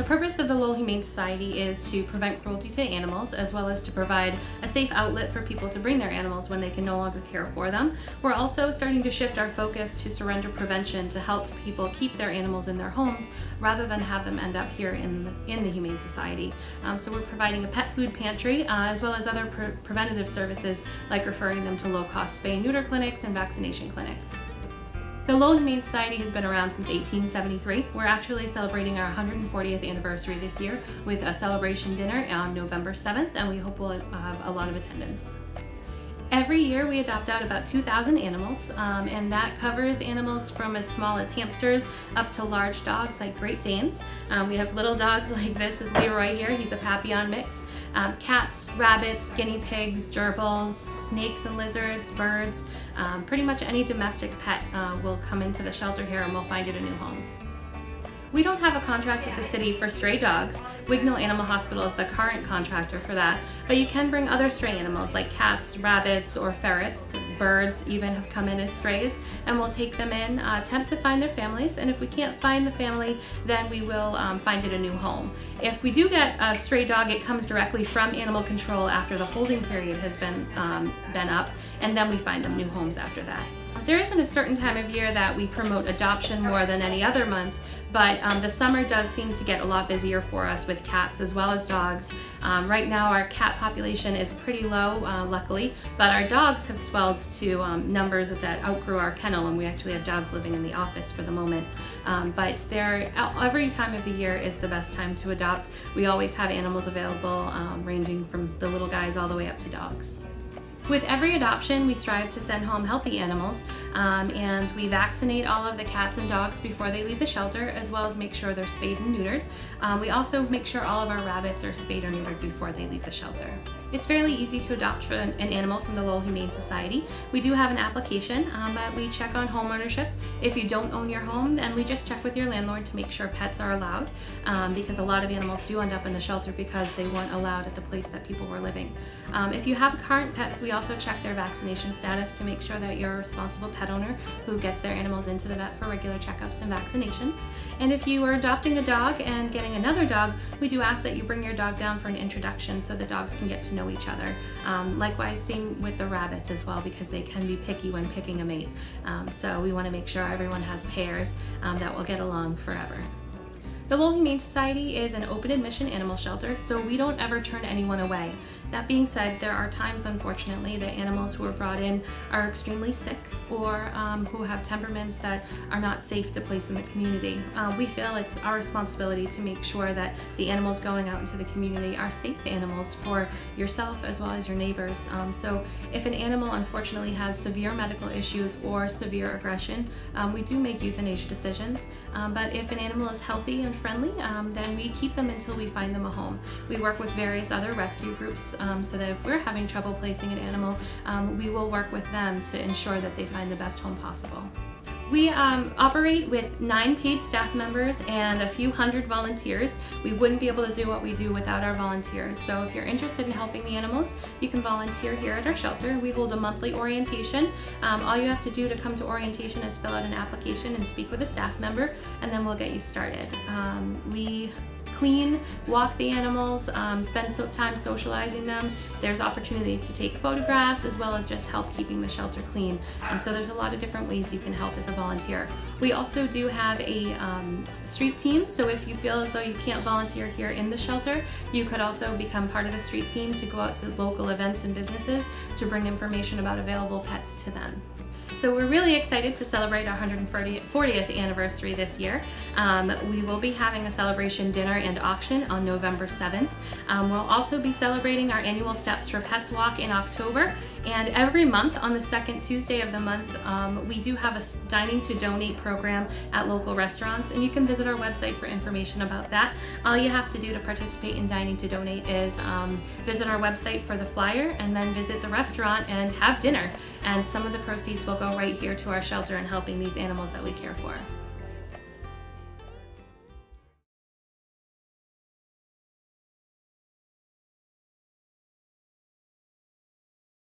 purpose of the Lowell Humane Society is to prevent cruelty to animals, as well as to provide a safe outlet for people to bring their animals when they can no longer care for them. We're also starting to shift our focus to surrender prevention to help people keep their animals in their homes rather than have them end up here in the Humane Society. So we're providing a pet food pantry as well as other preventative services like referring them to low-cost spay and neuter clinics and vaccination clinics. The Lowell Humane Society has been around since 1873. We're actually celebrating our 140th anniversary this year with a celebration dinner on November 7th, and we hope we'll have a lot of attendance. Every year we adopt out about 2,000 animals, and that covers animals from as small as hamsters up to large dogs like Great Danes. We have little dogs like this is Leroy here, he's a Papillon mix. Cats, rabbits, guinea pigs, gerbils, snakes and lizards, birds. Pretty much any domestic pet will come into the shelter here and we'll find it a new home. We don't have a contract with the city for stray dogs. Wignall Animal Hospital is the current contractor for that, but you can bring other stray animals like cats, rabbits, or ferrets. Birds even have come in as strays, and we'll take them in, attempt to find their families, and if we can't find the family, then we will find it a new home. If we do get a stray dog, it comes directly from animal control after the holding period has been up, and then we find them new homes after that. There isn't a certain time of year that we promote adoption more than any other month, but the summer does seem to get a lot busier for us with cats as well as dogs. Right now our cat population is pretty low, luckily, but our dogs have swelled to numbers that outgrew our kennel, and we actually have dogs living in the office for the moment. But every time of the year is the best time to adopt. We always have animals available, ranging from the little guys all the way up to dogs. With every adoption, we strive to send home healthy animals, and we vaccinate all of the cats and dogs before they leave the shelter, as well as make sure they're spayed and neutered. We also make sure all of our rabbits are spayed or neutered before they leave the shelter. It's fairly easy to adopt an animal from the Lowell Humane Society. We do have an application, but we check on home ownership. If you don't own your home, then we just check with your landlord to make sure pets are allowed, because a lot of animals do end up in the shelter because they weren't allowed at the place that people were living. If you have current pets, we also check their vaccination status to make sure that you're a responsible pet owner who gets their animals into the vet for regular checkups and vaccinations. And if you are adopting a dog and getting another dog, we do ask that you bring your dog down for an introduction so the dogs can get to know each other. Likewise, same with the rabbits as well, because they can be picky when picking a mate. So we want to make sure everyone has pairs that will get along forever. The Lowell Humane Society is an open admission animal shelter, so we don't ever turn anyone away. That being said, there are times, unfortunately, that animals who are brought in are extremely sick or who have temperaments that are not safe to place in the community. We feel it's our responsibility to make sure that the animals going out into the community are safe animals for yourself as well as your neighbors. So if an animal unfortunately has severe medical issues or severe aggression, we do make euthanasia decisions. But if an animal is healthy and friendly, then we keep them until we find them a home. We work with various other rescue groups so that if we're having trouble placing an animal, we will work with them to ensure that they find the best home possible. We operate with 9 paid staff members and a few hundred volunteers. We wouldn't be able to do what we do without our volunteers. So if you're interested in helping the animals, you can volunteer here at our shelter. We hold a monthly orientation. All you have to do to come to orientation is fill out an application and speak with a staff member, and then we'll get you started. We clean, walk the animals, spend time socializing them. There's opportunities to take photographs as well as just help keeping the shelter clean. So there's a lot of different ways you can help as a volunteer. We also do have a street team, so if you feel as though you can't volunteer here in the shelter, you could also become part of the street team to go out to local events and businesses to bring information about available pets to them. So we're really excited to celebrate our 140th anniversary this year. We will be having a celebration dinner and auction on November 7th. We'll also be celebrating our annual Steps for Pets walk in October. And every month on the second Tuesday of the month, we do have a Dining to Donate program at local restaurants, and you can visit our website for information about that. All you have to do to participate in Dining to Donate is visit our website for the flyer and then visit the restaurant and have dinner. And some of the proceeds will go right here to our shelter and helping these animals that we care for.